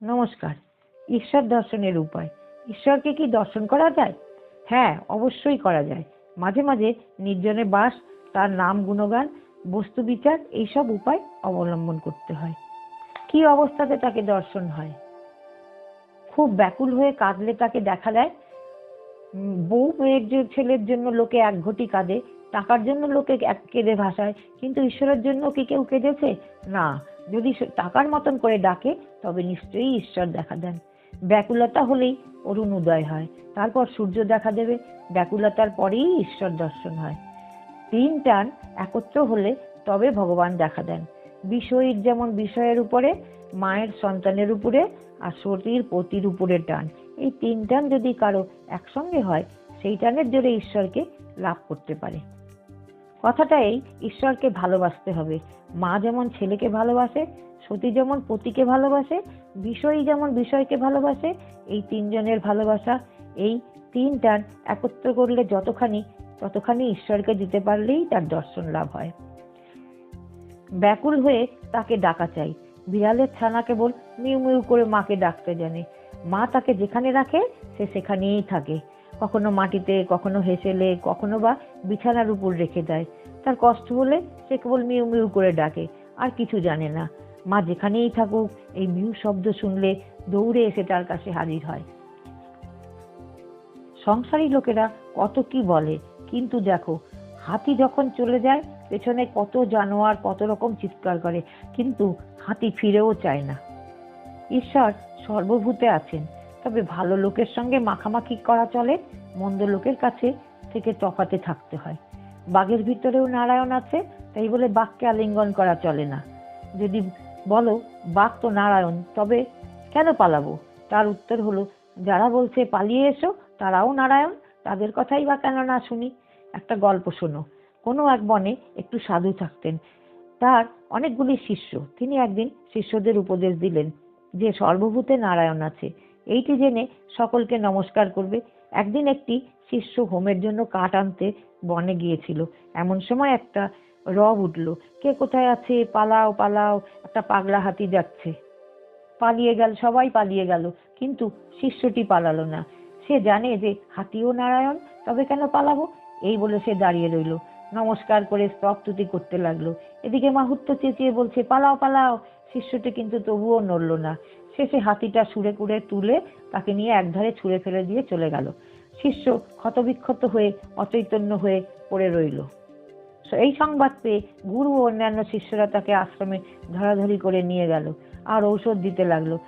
নমস্কার। ঈশ্বর দর্শনের উপায়। ঈশ্বরকে কি দর্শন করা যায়? হ্যাঁ, অবশ্যই করা যায়। মাঝে মাঝে নির্জনে বাস, তার নাম গুণগান, বস্তু বিচার এইসব উপায় অবলম্বন করতে হয়। কি অবস্থাতে তাকে দর্শন হয়? খুব ব্যাকুল হয়ে কাঁদলে তাকে দেখা দেয়। বউ মেয়ের ছেলের জন্য লোকে এক ঘটি কাঁদে, টাকার জন্য লোকে কেঁদে ভাসায়, কিন্তু ঈশ্বরের জন্য কি কেউ কেঁদেছে? না। যদি টাকার মতন করে ডাকে, তবে নিশ্চয়ই ঈশ্বর দেখা দেন। ব্যাকুলতা হলেই অরুণ উদয় হয়, তারপর সূর্য দেখা দেবে। ব্যাকুলতার পরেই ঈশ্বর দর্শন হয়। তিন টান একত্র হলে তবে ভগবান দেখা দেন। বিষয়ীর যেমন বিষয়ের উপরে, মায়ের সন্তানের উপরে, আর সতীর পতির উপরে টান, এই তিন টান যদি কারো একসঙ্গে হয়, সেই টানের জোরে ঈশ্বরকে লাভ করতে পারে। কথাটা এই, ঈশ্বরকে ভালোবাসতে হবে। মা যেমন ছেলেকে ভালোবাসে, সতী যেমন পতিকে ভালোবাসে, বিষয়ী যেমন বিষয়কে ভালোবাসে, এই তিনজনের ভালোবাসা, এই তিন টান একত্র করলে ততখানি ঈশ্বরকে দিতে পারলেই তার দর্শন লাভ হয়। ব্যাকুল হয়ে তাকে ডাকা চাই। বিড়ালের ছানা কেবল মিউ মিউ করে মাকে ডাকতে জানে। মা তাকে যেখানে রাখে সে সেখানেই থাকে। কখনো মাটিতে, কখনো হেসেলে, কখনো বা বিছানার উপর রেখে দেয়। তার কষ্ট হলে সে কেবল মিউ মিউ করে ডাকে, আর কিছু জানে না। মা যেখানেই থাকুক, এই মিউ শব্দ শুনলে দৌড়ে এসে তার কাছে হাজির হয়। সংসারী লোকেরা কত কি বলে, কিন্তু দেখো, হাতি যখন চলে যায়, পেছনে কত জানোয়ার কত রকম চিৎকার করে, কিন্তু হাতি ফিরেও চায় না। ঈশ্বর সর্বভূতে আছেন, তবে ভালো লোকের সঙ্গে মাখামাখি করা চলে, মন্দ লোকের কাছে থেকে তফাতে থাকতে হয়। বাঘের ভিতরেও নারায়ণ আছে, তাই বলে বাঘকে আলিঙ্গন করা চলে না। যদি বলো বাঘ তো নারায়ণ, তবে কেন পালাবো? তার উত্তর হলো, যারা বলছে পালিয়ে এসো তারাও নারায়ণ, তাদের কথাই বা কেন না শুনি। একটা গল্প শোনো। কোনো এক বনে একটু সাধু থাকতেন। তার অনেকগুলি শিষ্য। তিনি একদিন শিষ্যদের উপদেশ দিলেন যে সর্বভূতে নারায়ণ আছে, এইটি জেনে সকলকে নমস্কার করবে। একদিন একটি শিষ্য হোমের জন্য কাঠ আনতে বনে গিয়েছিল। এমন সময় একটা রব উঠল, কে কোথায় আছে, পালাও পালাও, একটা পাগলা হাতি যাচ্ছে। পালিয়ে গেল, সবাই পালিয়ে গেল, কিন্তু শিষ্যটি পালালো না। সে জানে যে হাতিও নারায়ণ, তবে কেন পালাবো? এই বলে সে দাঁড়িয়ে রইল, নমস্কার করে স্তবস্তুতি করতে লাগলো। এদিকে মাহুত্য চেঁচিয়ে বলছে, পালাও পালাও। শিষ্যটি কিন্তু তবুও নড়ল না। শেষে হাতিটা সুরে কুড়ে তুলে তাকে নিয়ে একধারে ছুঁড়ে ফেলে দিয়ে চলে গেল। শিষ্য ক্ষতবিক্ষত হয়ে অচৈতন্য হয়ে পড়ে রইল। এই সংবাদ পেয়ে গুরু ও অন্যান্য শিষ্যরা তাকে আশ্রমে ধরাধরি করে নিয়ে গেল, আর ঔষধ দিতে লাগলো।